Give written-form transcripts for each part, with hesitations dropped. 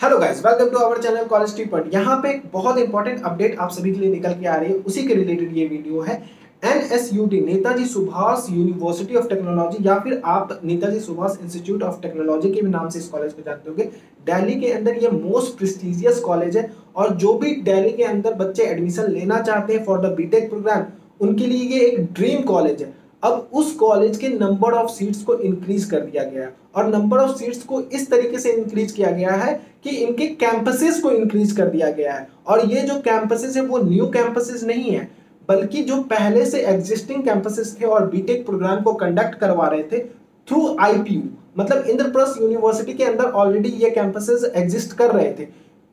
Hello guys, welcome to our channel college T point. यहाँ पे एक बहुत इंपॉर्टेंट अपडेट आप सभी के लिए निकल के आ रही है, उसी के रिलेटेड ये वीडियो है। NSUT Netaji Subhash university of technology या फिर आप Netaji Subhash institute of technology के भी नाम से इस कॉलेज को जानते होंगे। दिल्ली के अंदर ये मोस्ट प्रेस्टिजियस कॉलेज है और जो भी दिल्ली के अंदर बच्चे एडमिशन लेना चाहते हैं फॉर द बीटेक प्रोग्राम, उनके लिए ये एक ड्रीम कॉलेज है। अब उस कॉलेज के नंबर ऑफ सीट्स को इंक्रीज कर दिया गया है और नंबर ऑफ सीट्स को इस तरीके से इंक्रीज किया गया है कि इनके कैंपसेस को इंक्रीज कर दिया गया है। और ये जो कैंपसेस है वो न्यू कैंपसेस नहीं है, बल्कि जो पहले से एग्जिस्टिंग कैंपसेस थे और बीटेक प्रोग्राम को कंडक्ट करवा रहे थे थ्रू आईपीयू, मतलब इंद्रप्रस्थ यूनिवर्सिटी के अंदर ऑलरेडी ये कैंपसेस एग्जिस्ट कर रहे थे।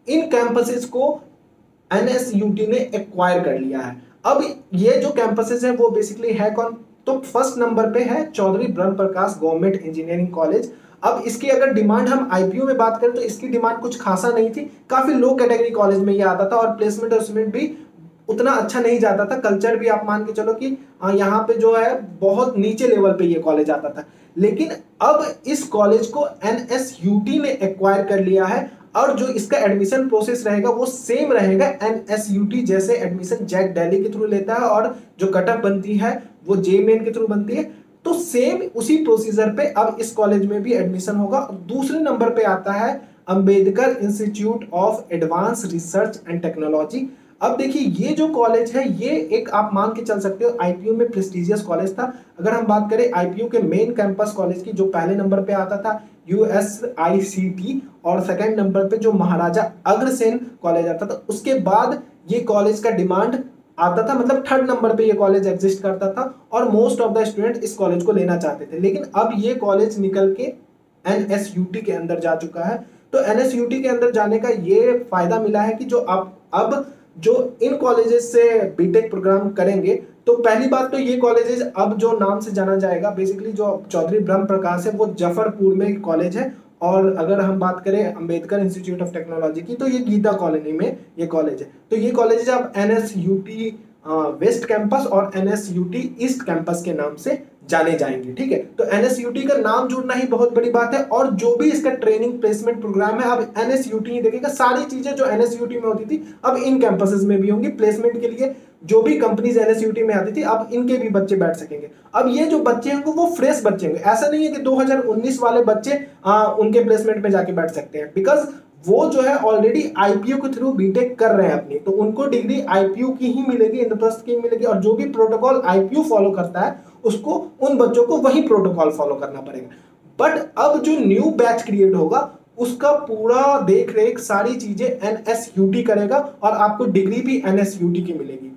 इन कैंपसेस को एनएसयूटी ने एक्वायर कर लिया है। अब ये जो कैंपसेस है वो बेसिकली है कौन, तो फर्स्ट नंबर पे है चौधरी ब्रह्म प्रकाश गवर्नमेंट इंजीनियरिंग कॉलेज। अब इसकी अगर डिमांड हम आईपीयू में बात करें तो इसकी डिमांड कुछ खासा नहीं थी, काफी लो कैटेगरी कॉलेज में ये आता था और प्लेसमेंट भी उतना अच्छा नहीं जाता था। कल्चर भी आप मान के चलो कि यहाँ पे जो है बहुत नीचे लेवल पे ये कॉलेज आता था। लेकिन अब इस कॉलेज को एनएसयूटी ने एक्वायर कर लिया है और जो इसका एडमिशन प्रोसेस रहेगा वो सेम रहेगा। एनएसयूटी जैसे एडमिशन जैक दिल्ली के थ्रू लेता है और जो कट ऑफ बनती है वो जेईई के थ्रू बनती है, तो सेम उसी प्रोसीजर पे अब इस कॉलेज में भी एडमिशन होगा। दूसरे नंबर पे आता है Ambedkar institute of advance research and technology. अब देखिए ये जो कॉलेज है ये एक आप मान के चल सकते हो आईपीयू में प्रेस्टिजियस कॉलेज था। अगर हम बात करें आईपीयू के मेन कैंपस कॉलेज की, जो पहले नंबर पे आता था यूएसआईसीटी और सेकंड नंबर पे जो महाराजा अग्रसेन कॉलेज आता था, उसके बाद ये कॉलेज का डिमांड आता था, मतलब थर्ड नंबर पे ये कॉलेज एग्जिस्ट करता था और मोस्ट ऑफ द स्टूडेंट इस कॉलेज को लेना चाहते थे। लेकिन अब ये कॉलेज निकल के एनएसयूटी के अंदर जा चुका है। तो एनएसयूटी के अंदर जाने का ये फायदा मिला है कि जो अब जो इन कॉलेजेस से बीटेक प्रोग्राम करेंगे, तो पहली बात तो ये कॉलेजेस अब जो नाम से जाना जाएगा, बेसिकली जो चौधरी ब्रह्म प्रकाश है वो जफरपुर में कॉलेज है। और अगर हम बात करें अंबेडकर इंस्टीट्यूट ऑफ टेक्नोलॉजी की, तो ये गीता कॉलोनी में ये कॉलेज है। तो ये कॉलेज अब एनएसयूटी वेस्ट कैंपस और एनएसयूटी ईस्ट कैंपस के नाम से जाने जाएंगे। ठीक है, तो एनएसयूटी का नाम जुड़ना ही बहुत बड़ी बात है और जो भी इसका ट्रेनिंग प्लेसमेंट प्रोग्राम है अब एनएसयूटी ही देखेगा। सारी चीजें जो एनएसयूटी में होती थी अब इन कैंपसेस में भी होंगी। प्लेसमेंट के लिए जो भी कंपनीज एनएसयूटी में आती थी अब इनके भी बच्चे बैठ सकेंगे। अब ये जो बच्चे होंगे वो फ्रेश बच्चे होंगे, ऐसा नहीं है कि 2019 वाले बच्चे उनके प्लेसमेंट में जाके बैठ सकते हैं, बिकॉज वो जो है ऑलरेडी आईपीयू के थ्रू बीटेक कर रहे हैं अपनी, तो उनको डिग्री आईपीयू की ही मिलेगी, इंद्रप्रस्थ की मिलेगी। और जो भी प्रोटोकॉल आईपीयू फॉलो करता है उसको उन बच्चों को वही प्रोटोकॉल फॉलो करना पड़ेगा। बट अब जो न्यू बैच क्रिएट होगा उसका पूरा देख रेख सारी चीजें एनएसयूटी करेगा और आपको डिग्री भी एनएसयूटी की मिलेगी।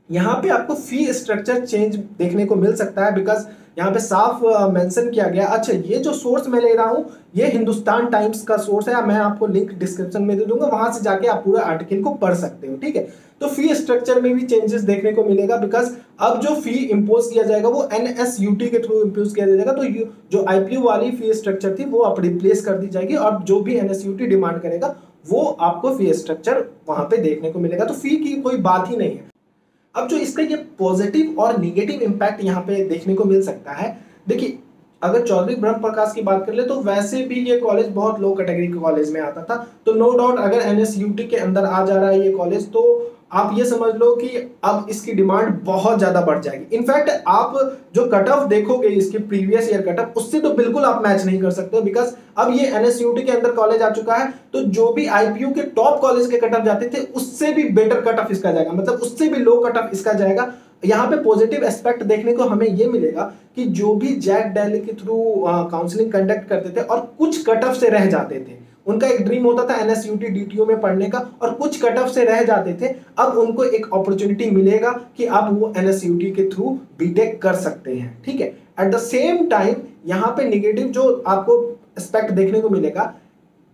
यहाँ पे आपको फी स्ट्रक्चर चेंज देखने को मिल सकता है, बिकॉज यहाँ पे साफ मेंशन किया गया। अच्छा, ये जो सोर्स मैं ले रहा हूँ ये हिंदुस्तान टाइम्स का सोर्स है, मैं आपको लिंक डिस्क्रिप्शन में दे दूंगा, वहां से जाके आप पूरा आर्टिकल को पढ़ सकते हो। ठीक है, तो फी स्ट्रक्चर में भी चेंजेस देखने को मिलेगा, बिकॉज अब जो फी इंपोज किया जाएगा वो एनएसयूटी के थ्रू इंपोज किया जाएगा। तो जो आईपीयू वाली फी स्ट्रक्चर थी वो अब रिप्लेस कर दी जाएगी और जो भी एनएसयूटी डिमांड करेगा वो आपको फी स्ट्रक्चर वहां पे देखने को मिलेगा। तो फी की कोई बात ही नहीं है। अब जो इसका ये पॉजिटिव और निगेटिव इंपैक्ट यहाँ पे देखने को मिल सकता है, देखिए अगर चौधरी ब्रह्म प्रकाश की बात कर ले तो वैसे भी ये कॉलेज बहुत लो कैटेगरी के कॉलेज में आता था, तो नो डाउट अगर एनएसयूटी के अंदर आ जा रहा है ये कॉलेज तो आप ये समझ लो कि अब इसकी डिमांड बहुत ज्यादा बढ़ जाएगी। इनफैक्ट आप जो कट ऑफ देखोगे इसके प्रीवियस ईयर कट ऑफ, उससे तो बिल्कुल आप मैच नहीं कर सकते, बिकॉज अब ये एनएसयूटी के अंदर कॉलेज आ चुका है, तो जो भी आईपीयू के टॉप कॉलेज के कट ऑफ जाते थे उससे भी बेटर कट ऑफ इसका जाएगा, मतलब उससे भी लो कट ऑफ इसका जाएगा। यहाँ पे पॉजिटिव एस्पेक्ट देखने को हमें ये मिलेगा कि जो भी जैक दिल्ली के थ्रू काउंसलिंग कंडक्ट करते थे और कुछ कट ऑफ से रह जाते थे, उनका एक ड्रीम होता था एनएसयूटी डीटीयू में पढ़ने का और कुछ कट ऑफ से रह जाते थे, अब उनको एक अपॉर्चुनिटी मिलेगा कि अब वो एनएसयूटी के थ्रू बीटेक कर सकते हैं। ठीक है, एट द सेम टाइम यहाँ पे निगेटिव जो आपको एस्पेक्ट देखने को मिलेगा,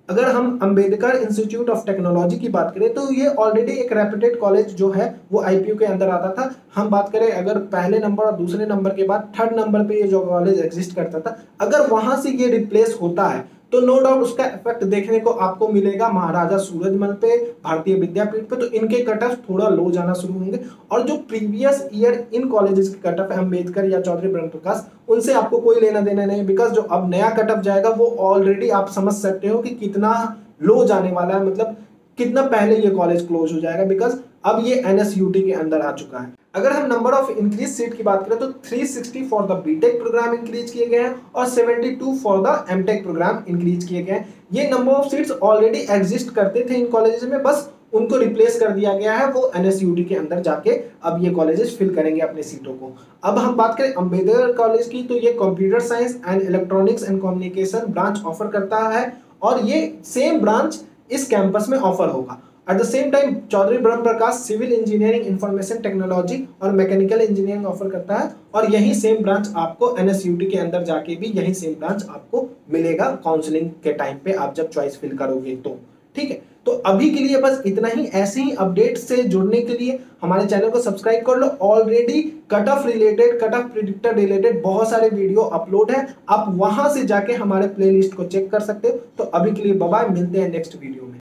अगर हम अंबेडकर इंस्टीट्यूट ऑफ टेक्नोलॉजी की बात करें तो ये ऑलरेडी एक रेप्यूटेड कॉलेज जो है वो आईपीयू के अंदर आता था। हम बात करें अगर पहले नंबर और दूसरे नंबर के बाद थर्ड नंबर पे ये जो कॉलेज एग्जिस्ट करता था, अगर वहां से ये रिप्लेस होता है तो नो डाउट उसका इफेक्ट देखने को आपको मिलेगा महाराजा सूरजमल पे, भारतीय विद्यापीठ पे, तो इनके कट ऑफ थोड़ा लो जाना शुरू होंगे। और जो प्रीवियस ईयर इन कॉलेजेस के कट ऑफ है अंबेडकर या चौधरी ब्रह्म प्रकाश, उनसे आपको कोई लेना देना नहीं, बिकॉज जो अब नया कट ऑफ जाएगा वो ऑलरेडी आप समझ सकते हो कि कितना लो जाने वाला है, मतलब कितना पहले ये कॉलेज क्लोज हो जाएगा, बिकॉज अब ये NSUT के अंदर आ चुका है। अगर हम नंबर ऑफ इंक्रीज सीट की बात करें तो 360 for the BTech program increase किए गए हैं और 72 for the MTech program increase किए गए हैं। ये number of seats already exist करते थे इन कॉलेजेस में, बस उनको रिप्लेस कर दिया गया है, वो NSUT के अंदर जाके अब ये कॉलेजेस फिल करेंगे अपने सीटों को। अब हम बात करें अंबेडकर कॉलेज की, तो ये computer science and electronics and communication branch offer करता है और ये सेम ब्रांच इस कैंपस में ऑफर होगा। At the same time Chaudhary Brahm Prakash civil engineering, information technology और मैकेनिकल इंजीनियरिंग ऑफर करता है और यही सेम ब्रांच आपको NSUT के अंदर जाके भी यही सेम ब्रांच आपको मिलेगा काउंसलिंग के टाइम पे, आप जब चॉइस फिल करोगे तो। ठीक है, तो अभी के लिए बस इतना ही। ऐसे ही अपडेट से जुड़ने के लिए हमारे चैनल को सब्सक्राइब कर लो। Already cut off related, cut off predictor related बहुत सारे वीडियो अपलोड है, आप वहां से जाके हमारे प्लेलिस्ट को चेक कर सकते हो। तो अभी के लिए बाय बाय, मिलते हैं नेक्स्ट वीडियो में।